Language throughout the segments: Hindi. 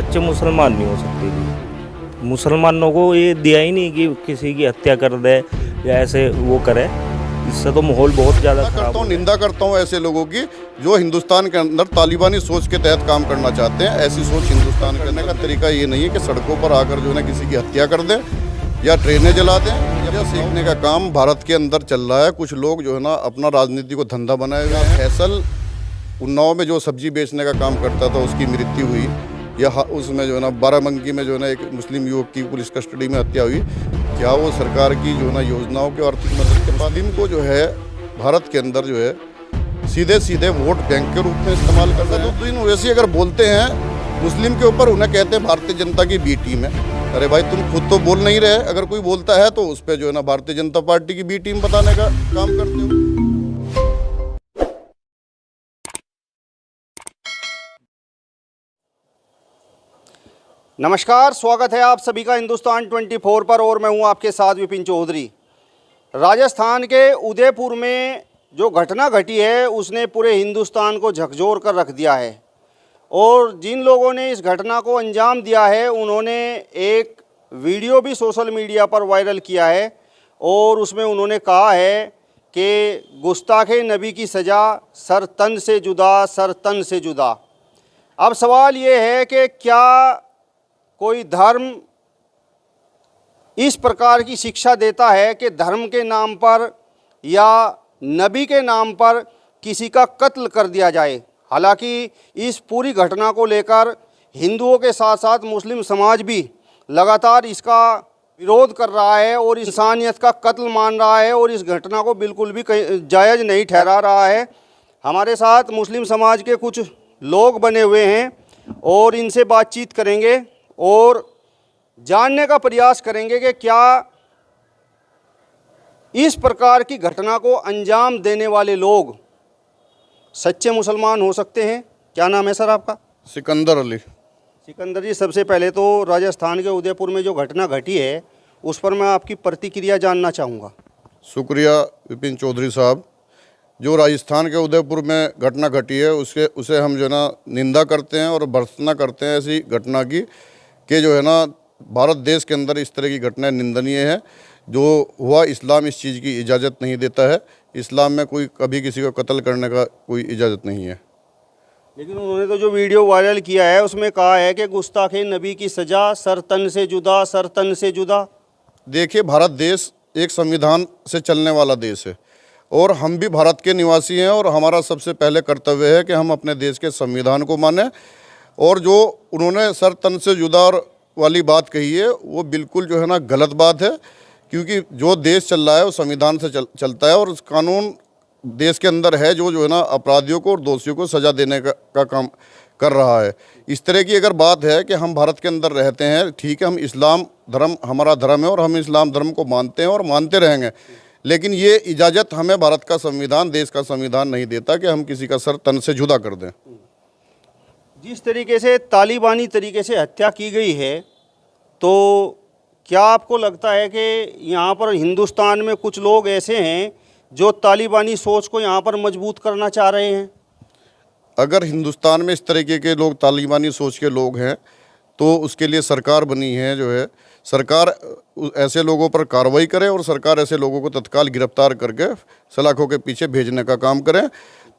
सच्चे मुसलमान नहीं हो सकते जी। मुसलमानों को ये दिया ही नहीं कि किसी की हत्या कर दे या ऐसे वो करे। इससे तो माहौल बहुत ज़्यादा खराब हो। निंदा करता हूँ ऐसे लोगों की जो हिंदुस्तान के अंदर तालिबानी सोच के तहत काम करना चाहते हैं। ऐसी सोच हिंदुस्तान करने का तरीका ये नहीं है कि सड़कों पर आकर जो है किसी की हत्या कर दें या ट्रेनें जला दें या सीखने का काम भारत के अंदर चल रहा है। कुछ लोग जो है ना अपना राजनीति को धंधा बनाए हुए हैं। फैसल उन्नाव में जो सब्जी बेचने का काम करता था उसकी मृत्यु हुई, या उसमें जो है ना बाराबंकी में जो है ना एक मुस्लिम युवक की पुलिस कस्टडी में हत्या हुई। क्या वो सरकार की जो है ना योजनाओं के आर्थिक मदद के बाद इनको जो है भारत के अंदर जो है सीधे वोट बैंक के रूप में इस्तेमाल करता है। तो इन वैसे अगर बोलते हैं मुस्लिम के ऊपर, उन्हें कहते हैं भारतीय जनता की बी टीम है। अरे भाई तुम खुद तो बोल नहीं रहे, अगर कोई बोलता है तो उस पर जो है ना भारतीय जनता पार्टी की बी टीम बताने का काम करते हो। नमस्कार, स्वागत है आप सभी का हिंदुस्तान 24 पर और मैं हूं आपके साथ विपिन चौधरी। राजस्थान के उदयपुर में जो घटना घटी है उसने पूरे हिंदुस्तान को झकझोर कर रख दिया है और जिन लोगों ने इस घटना को अंजाम दिया है उन्होंने एक वीडियो भी सोशल मीडिया पर वायरल किया है और उसमें उन्होंने कहा है कि गुस्ताखे नबी की सज़ा सर तन से जुदा, सर तन से जुदा। अब सवाल ये है कि क्या कोई धर्म इस प्रकार की शिक्षा देता है कि धर्म के नाम पर या नबी के नाम पर किसी का कत्ल कर दिया जाए। हालांकि इस पूरी घटना को लेकर हिंदुओं के साथ साथ मुस्लिम समाज भी लगातार इसका विरोध कर रहा है और इंसानियत का कत्ल मान रहा है और इस घटना को बिल्कुल भी जायज़ नहीं ठहरा रहा है। हमारे साथ मुस्लिम समाज के कुछ लोग बने हुए हैं और इनसे बातचीत करेंगे और जानने का प्रयास करेंगे कि क्या इस प्रकार की घटना को अंजाम देने वाले लोग सच्चे मुसलमान हो सकते हैं। क्या नाम है सर आपका? सिकंदर अली। सिकंदर जी, सबसे पहले तो राजस्थान के उदयपुर में जो घटना घटी है उस पर मैं आपकी प्रतिक्रिया जानना चाहूँगा। शुक्रिया विपिन चौधरी साहब। जो राजस्थान के उदयपुर में घटना घटी है उसे हम जो है ना निंदा करते हैं और भर्त्सना करते हैं ऐसी घटना की कि जो है ना भारत देश के अंदर इस तरह की घटनाएं निंदनीय है। जो हुआ, इस्लाम इस चीज़ की इजाज़त नहीं देता है। इस्लाम में कोई कभी किसी को कत्ल करने का कोई इजाज़त नहीं है। लेकिन उन्होंने तो जो वीडियो वायरल किया है उसमें कहा है कि गुस्ताखे नबी की सज़ा सर तन से जुदा, सर तन से जुदा। देखिए, भारत देश एक संविधान से चलने वाला देश है और हम भी भारत के निवासी हैं और हमारा सबसे पहले कर्तव्य है कि हम अपने देश के संविधान को मानें। और जो उन्होंने सर तन से जुदा वाली बात कही है वो बिल्कुल जो है ना गलत बात है, क्योंकि जो देश चल रहा है वो संविधान से चलता है और उस कानून देश के अंदर है जो है ना अपराधियों को और दोषियों को सज़ा देने का काम कर रहा है। इस तरह की अगर बात है कि हम भारत के अंदर रहते हैं, ठीक है, हम इस्लाम धर्म हमारा धर्म है और हम इस्लाम धर्म को मानते हैं और मानते रहेंगे, लेकिन ये इजाज़त हमें भारत का संविधान, देश का संविधान नहीं देता कि हम किसी का सर तन से जुदा कर दें। जिस तरीके से तालिबानी तरीके से हत्या की गई है, तो क्या आपको लगता है कि यहाँ पर हिंदुस्तान में कुछ लोग ऐसे हैं जो तालिबानी सोच को यहाँ पर मजबूत करना चाह रहे हैं? अगर हिंदुस्तान में इस तरीके के लोग तालिबानी सोच के लोग हैं तो उसके लिए सरकार बनी है। जो है सरकार ऐसे लोगों पर कार्रवाई करे और सरकार ऐसे लोगों को तत्काल गिरफ्तार करके सलाखों के पीछे भेजने का काम करे।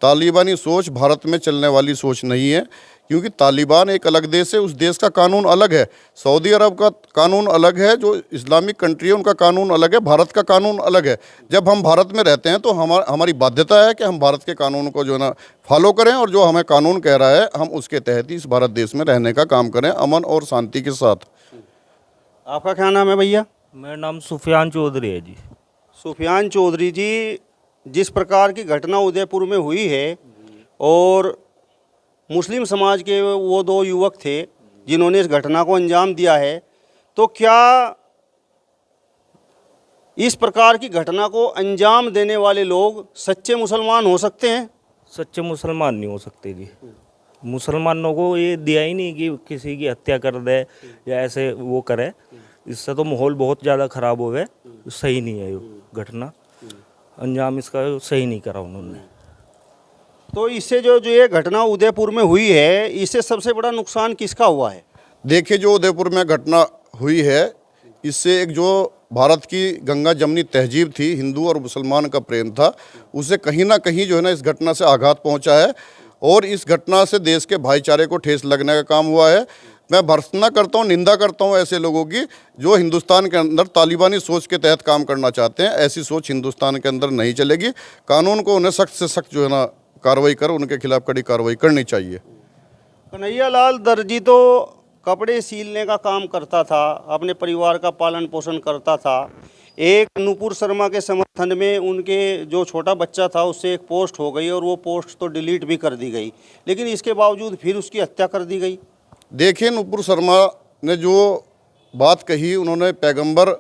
तालिबानी सोच भारत में चलने वाली सोच नहीं है, क्योंकि तालिबान एक अलग देश है, उस देश का कानून अलग है। सऊदी अरब का कानून अलग है, जो इस्लामिक कंट्री है उनका कानून अलग है, भारत का कानून अलग है। जब हम भारत में रहते हैं तो हमारी बाध्यता है कि हम भारत के कानून को जो है ना फॉलो करें और जो हमें कानून कह रहा है हम उसके तहत ही इस भारत देश में रहने का काम करें, अमन और शांति के साथ। आपका क्या नाम है भैया? मेरा नाम सुफियान चौधरी है जी। सुफियान चौधरी जी, जिस प्रकार की घटना उदयपुर में हुई है और मुस्लिम समाज के वो दो युवक थे जिन्होंने इस घटना को अंजाम दिया है, तो क्या इस प्रकार की घटना को अंजाम देने वाले लोग सच्चे मुसलमान हो सकते हैं? सच्चे मुसलमान नहीं हो सकते जी। मुसलमानों को ये दिया ही नहीं कि किसी की हत्या कर दे या ऐसे वो करे। इससे तो माहौल बहुत ज़्यादा ख़राब हो गए। सही नहीं है ये घटना, अंजाम इसका सही नहीं करा उन्होंने। तो इससे जो ये घटना उदयपुर में हुई है, इससे सबसे बड़ा नुकसान किसका हुआ है? देखिए, जो उदयपुर में घटना हुई है, इससे एक जो भारत की गंगा जमनी तहजीब थी, हिंदू और मुसलमान का प्रेम था, उसे कहीं ना कहीं जो है ना इस घटना से आघात पहुंचा है और इस घटना से देश के भाईचारे को ठेस लगने का काम हुआ है। मैं भर्त्सना करता हूं, निंदा करता हूं ऐसे लोगों की जो हिंदुस्तान के अंदर तालिबानी सोच के तहत काम करना चाहते हैं। ऐसी सोच हिंदुस्तान के अंदर नहीं चलेगी। कानून को उन्हें सख्त से सख्त जो है ना कार्रवाई कर उनके खिलाफ कड़ी कार्रवाई करनी चाहिए। कन्हैया लाल दर्जी तो कपड़े सीलने का काम करता था, अपने परिवार का पालन पोषण करता था। एक नुपुर शर्मा के समर्थन में उनके जो छोटा बच्चा था उससे एक पोस्ट हो गई और वो पोस्ट तो डिलीट भी कर दी गई, लेकिन इसके बावजूद फिर उसकी हत्या कर दी गई। देखिए, नुपुर शर्मा ने जो बात कही, उन्होंने पैगंबर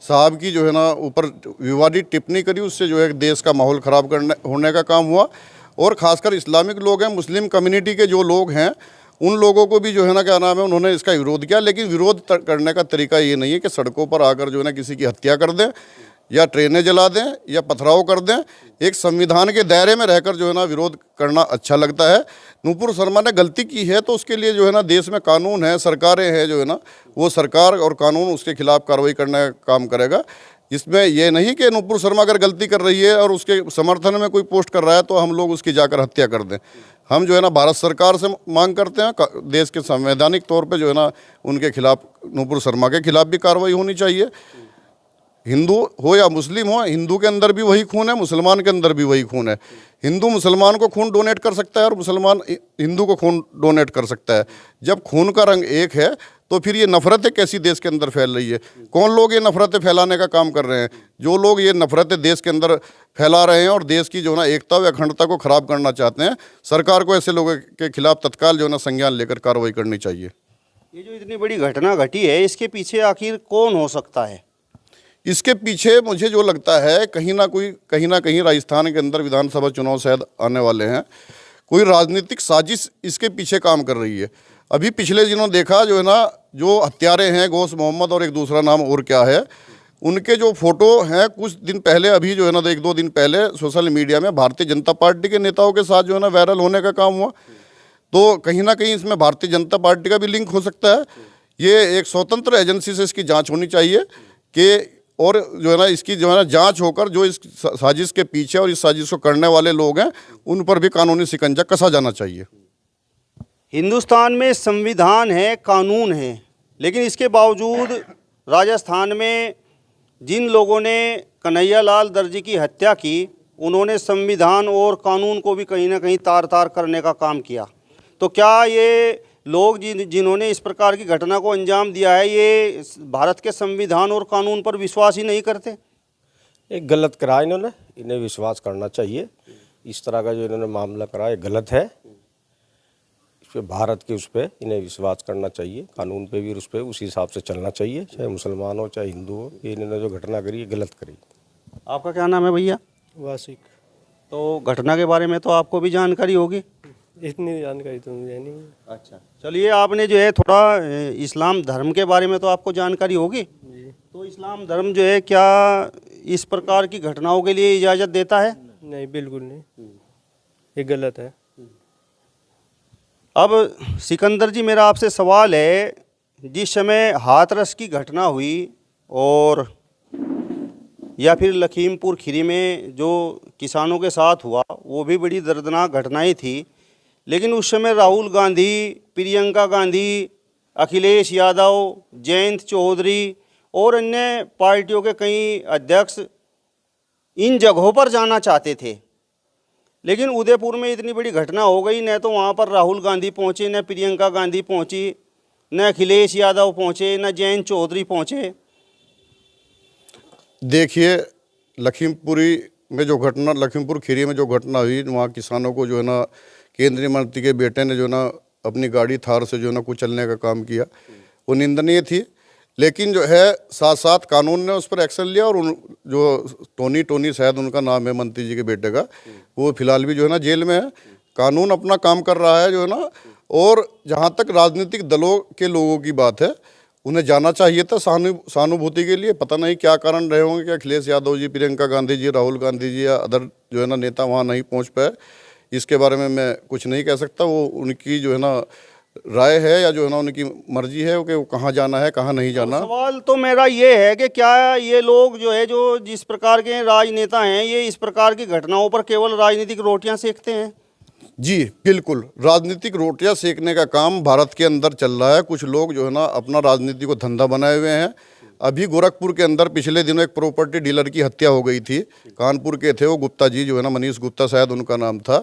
साहब की जो है ना ऊपर विवादित टिप्पणी करी, उससे जो है देश का माहौल ख़राब होने का काम हुआ। और ख़ासकर इस्लामिक लोग हैं, मुस्लिम कम्युनिटी के जो लोग हैं, उन लोगों को भी जो है ना क्या नाम है, उन्होंने इसका विरोध किया। लेकिन विरोध करने का तरीका ये नहीं है कि सड़कों पर आकर जो है ना किसी की हत्या कर दें या ट्रेनें जला दें या पथराव कर दें। एक संविधान के दायरे में रहकर जो है ना विरोध करना अच्छा लगता है। नुपुर शर्मा ने गलती की है तो उसके लिए जो है ना देश में कानून है, सरकारें हैं, जो है ना वो सरकार और कानून उसके खिलाफ कार्रवाई करने का काम करेगा। इसमें यह नहीं कि नुपुर शर्मा अगर गलती कर रही है और उसके समर्थन में कोई पोस्ट कर रहा है तो हम लोग उसकी जाकर हत्या कर दें। हम जो है ना भारत सरकार से मांग करते हैं, देश के संवैधानिक तौर पे जो है ना उनके खिलाफ, नुपुर शर्मा के खिलाफ भी कार्रवाई होनी चाहिए। हिंदू हो या मुस्लिम हो, हिंदू के अंदर भी वही खून है, मुसलमान के अंदर भी वही खून है। हिंदू मुसलमान को खून डोनेट कर सकता है और मुसलमान हिंदू को खून डोनेट कर सकता है। जब खून का रंग एक है तो फिर ये नफरतें कैसी देश के अंदर फैल रही है? कौन लोग ये नफरतें फैलाने का काम कर रहे हैं? जो लोग ये नफरतें देश के अंदर फैला रहे हैं और देश की जो है ना एकता व अखंडता को खराब करना चाहते हैं, सरकार को ऐसे लोगों के खिलाफ तत्काल जो है ना संज्ञान लेकर कार्रवाई करनी चाहिए। ये जो इतनी बड़ी घटना घटी है, इसके पीछे आखिर कौन हो सकता है? इसके पीछे मुझे जो लगता है कहीं ना कहीं राजस्थान के अंदर विधानसभा चुनाव शायद आने वाले हैं, कोई राजनीतिक साजिश इसके पीछे काम कर रही है। अभी पिछले दिनों देखा जो है ना, जो हत्यारे हैं गौस मोहम्मद और एक दूसरा नाम और क्या है, उनके जो फोटो हैं कुछ दिन पहले, अभी जो है ना 1-2 दिन पहले सोशल मीडिया में भारतीय जनता पार्टी के नेताओं के साथ जो है ना वायरल होने का काम हुआ। तो कहीं ना कहीं इसमें भारतीय जनता पार्टी का भी लिंक हो सकता है। ये एक स्वतंत्र एजेंसी से इसकी जांच होनी चाहिए कि, और जो है ना इसकी जो है ना जांच होकर जो इस साजिश के पीछे और इस साजिश को करने वाले लोग हैं उन पर भी कानूनी शिकंजा कसा जाना चाहिए। हिंदुस्तान में संविधान है, कानून है, लेकिन इसके बावजूद राजस्थान में जिन लोगों ने कन्हैया लाल दर्जी की हत्या की, उन्होंने संविधान और कानून को भी कहीं ना कहीं तार तार करने का काम किया। तो क्या ये लोग जिन्होंने इस प्रकार की घटना को अंजाम दिया है, ये भारत के संविधान और कानून पर विश्वास ही नहीं करते? एक गलत करा इन्होंने, इन्हें विश्वास करना चाहिए। इस तरह का जो इन्होंने मामला करा, ये गलत है। इस पे भारत के उस पर इन्हें विश्वास करना चाहिए, कानून पे भी उस पर उसी हिसाब से चलना चाहिए, चाहे मुसलमान हो चाहे हिंदू हो। ये इन्होंने जो घटना करी, ये गलत करी। आपका क्या नाम है भैया? वासिक। तो घटना के बारे में तो आपको भी जानकारी होगी? इतनी जानकारी तो मुझे नहीं है। अच्छा, चलिए, आपने जो है थोड़ा इस्लाम धर्म के बारे में तो आपको जानकारी होगी। तो इस्लाम धर्म जो है क्या इस प्रकार की घटनाओं के लिए इजाज़त देता है? नहीं, बिल्कुल नहीं, ये गलत है। अब सिकंदर जी, मेरा आपसे सवाल है, जिस समय हाथरस की घटना हुई और या फिर लखीमपुर खीरी में जो किसानों के साथ हुआ, वो भी बड़ी दर्दनाक घटनाएं थी, लेकिन उस समय राहुल गांधी, प्रियंका गांधी, अखिलेश यादव, जयंत चौधरी और अन्य पार्टियों के कई अध्यक्ष इन जगहों पर जाना चाहते थे। लेकिन उदयपुर में इतनी बड़ी घटना हो गई, न तो वहाँ पर राहुल गांधी पहुँचे, न प्रियंका गांधी पहुँची, न अखिलेश यादव पहुँचे, न जयंत चौधरी पहुँचे। देखिए, लखीमपुर खीरी में जो घटना हुई, वहाँ किसानों को जो है ना केंद्रीय मंत्री के बेटे ने जो है ना अपनी गाड़ी थार से जो है ना कुचलने का काम किया, वो निंदनीय थी। लेकिन जो है साथ साथ कानून ने उस पर एक्शन लिया और उन जो टोनी शायद उनका नाम है, मंत्री जी के बेटे का, वो फिलहाल भी जो है ना जेल में है। कानून अपना काम कर रहा है जो है ना। और जहाँ तक राजनीतिक दलों के लोगों की बात है, उन्हें जाना चाहिए था सहानुभूति के लिए। पता नहीं क्या कारण रहे होंगे कि अखिलेश यादव जी, प्रियंका गांधी जी, राहुल गांधी जी या अदर जो है ना नेता वहाँ नहीं पहुँच पाए। इसके बारे में मैं कुछ नहीं कह सकता। वो उनकी जो है ना राय है या जो है ना उनकी मर्जी है कि वो कहाँ जाना है कहाँ नहीं जाना। सवाल तो मेरा ये है कि क्या ये लोग जो है, जो जिस प्रकार के राजनेता हैं, ये इस प्रकार की घटनाओं पर केवल राजनीतिक रोटियां सेकते हैं? जी बिल्कुल, राजनीतिक रोटियां सेकने का काम भारत के अंदर चल रहा है। कुछ लोग जो है ना अपना राजनीति को धंधा बनाए हुए हैं। अभी गोरखपुर के अंदर पिछले दिनों एक प्रॉपर्टी डीलर की हत्या हो गई थी। कानपुर के थे वो, गुप्ता जी जो है ना, मनीष गुप्ता शायद उनका नाम था।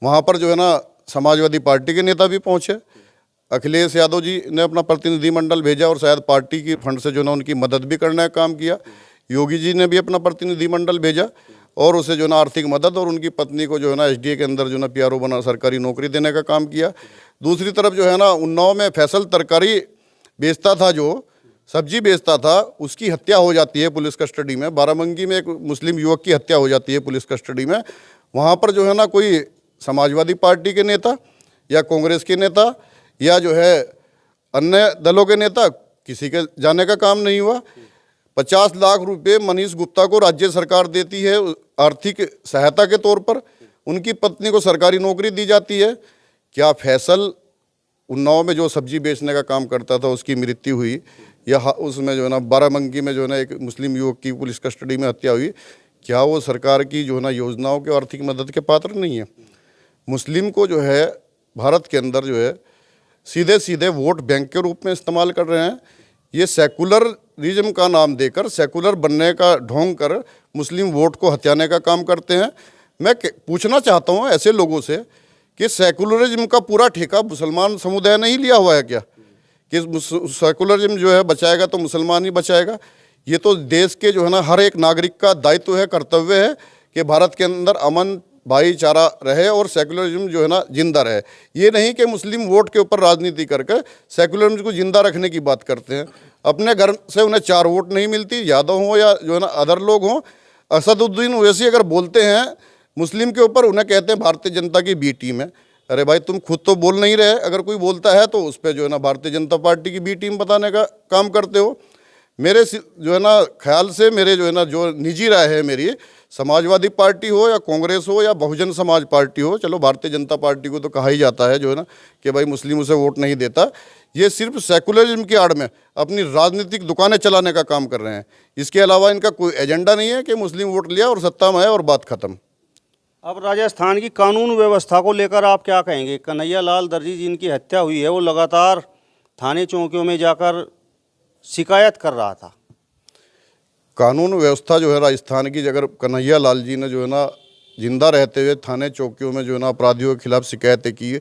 वहाँ पर जो है ना समाजवादी पार्टी के नेता भी पहुँचे। अखिलेश यादव जी ने अपना प्रतिनिधिमंडल भेजा और शायद पार्टी की फंड से जो है ना उनकी मदद भी करने का काम किया। योगी जी ने भी अपना प्रतिनिधिमंडल भेजा और उसे जो है ना आर्थिक मदद, और उनकी पत्नी को जो है ना एसडीए के अंदर जो है ना पीआरओ बना सरकारी नौकरी देने का काम किया। दूसरी तरफ जो है ना उन्नाव में फैसल तरकारी बेचता था, जो सब्जी बेचता था, उसकी हत्या हो जाती है पुलिस कस्टडी में। बाराबंकी में एक मुस्लिम युवक की हत्या हो जाती है पुलिस कस्टडी में। वहाँ पर जो है ना कोई समाजवादी पार्टी के नेता या कांग्रेस के नेता या जो है अन्य दलों के नेता, किसी के जाने का काम नहीं हुआ। 50 लाख रुपए मनीष गुप्ता को राज्य सरकार देती है आर्थिक सहायता के तौर पर। उनकी पत्नी को सरकारी नौकरी दी जाती है। क्या फैसल उन्नाव में जो सब्जी बेचने का काम करता था उसकी मृत्यु हुई, या उसमें जो है ना बाराबंकी में जो है ना एक मुस्लिम युवक की पुलिस कस्टडी में हत्या हुई, क्या वो सरकार की जो है ना योजनाओं के आर्थिक मदद के पात्र नहीं है? मुस्लिम को जो है भारत के अंदर जो है सीधे सीधे वोट बैंक के रूप में इस्तेमाल कर रहे हैं। ये सेकुलरिज्म का नाम देकर, सेकुलर बनने का ढोंग कर मुस्लिम वोट को हथियाने का काम करते हैं। मैं पूछना चाहता हूँ ऐसे लोगों से कि सेकुलरिज्म का पूरा ठेका मुसलमान समुदाय ने ही लिया हुआ है क्या? कि सेकुलरिज्म जो है बचाएगा तो मुसलमान ही बचाएगा? ये तो देश के जो है ना हर एक नागरिक का दायित्व है, कर्तव्य है कि भारत के अंदर अमन भाईचारा रहे और सेकुलरिज्म जो है ना जिंदा रहे। ये नहीं कि मुस्लिम वोट के ऊपर राजनीति करके सेकुलरिज्म को जिंदा रखने की बात करते हैं। अपने घर से उन्हें 4 वोट नहीं मिलती, यादव हों या जो है ना अदर लोग हों। असदुद्दीन ओवैसी अगर बोलते हैं मुस्लिम के ऊपर, उन्हें कहते हैं भारतीय जनता की बी टीम है। अरे भाई, तुम खुद तो बोल नहीं रहे, अगर कोई बोलता है तो उस पर जो है ना भारतीय जनता पार्टी की बी टीम बताने का काम करते हो। मेरे जो है ना ख्याल से, मेरे जो है ना जो निजी राय है मेरी, समाजवादी पार्टी हो या कांग्रेस हो या बहुजन समाज पार्टी हो, चलो भारतीय जनता पार्टी को तो कहा ही जाता है जो है ना कि भाई मुस्लिम उसे वोट नहीं देता, ये सिर्फ सेकुलरिज्म की आड़ में अपनी राजनीतिक दुकानें चलाने का काम कर रहे हैं। इसके अलावा इनका कोई एजेंडा नहीं है कि मुस्लिम वोट लिया और सत्ता में आए और बात खत्म। अब राजस्थान की कानून व्यवस्था को लेकर आप क्या कहेंगे? कन्हैया लाल दर्जी जिनकी हत्या हुई है, वो लगातार थाने चौकियों में जाकर शिकायत कर रहा था। कानून व्यवस्था जो है राजस्थान की, अगर कन्हैया लाल जी ने जो है ना जिंदा रहते हुए थाने चौकियों में जो है ना अपराधियों के खिलाफ शिकायतें की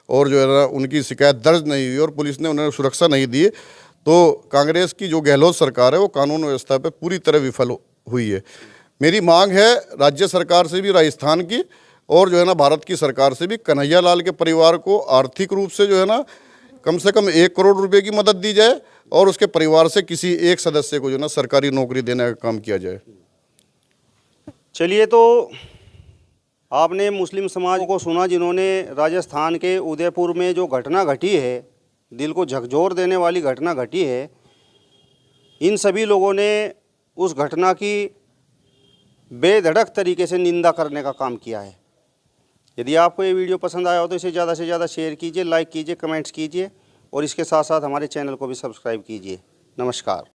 और जो है ना उनकी शिकायत दर्ज नहीं हुई और पुलिस ने उन्हें सुरक्षा नहीं दी, तो कांग्रेस की जो गहलोत सरकार है वो कानून व्यवस्था पे पूरी तरह विफल हुई है। मेरी मांग है राज्य सरकार से भी, राजस्थान की, और जो है ना भारत की सरकार से भी, कन्हैया लाल के परिवार को आर्थिक रूप से जो है ना कम से कम 1 करोड़ रुपए की मदद दी जाए और उसके परिवार से किसी एक सदस्य को जो है ना सरकारी नौकरी देने का काम किया जाए। चलिए, तो आपने मुस्लिम समाज को सुना जिन्होंने राजस्थान के उदयपुर में जो घटना घटी है, दिल को झकझोर देने वाली घटना घटी है। इन सभी लोगों ने उस घटना की बेधड़क तरीके से निंदा करने का काम किया है। यदि आपको ये वीडियो पसंद आया हो तो इसे ज़्यादा से ज़्यादा शेयर कीजिए, लाइक कीजिए, कमेंट्स कीजिए और इसके साथ साथ हमारे चैनल को भी सब्सक्राइब कीजिए। नमस्कार।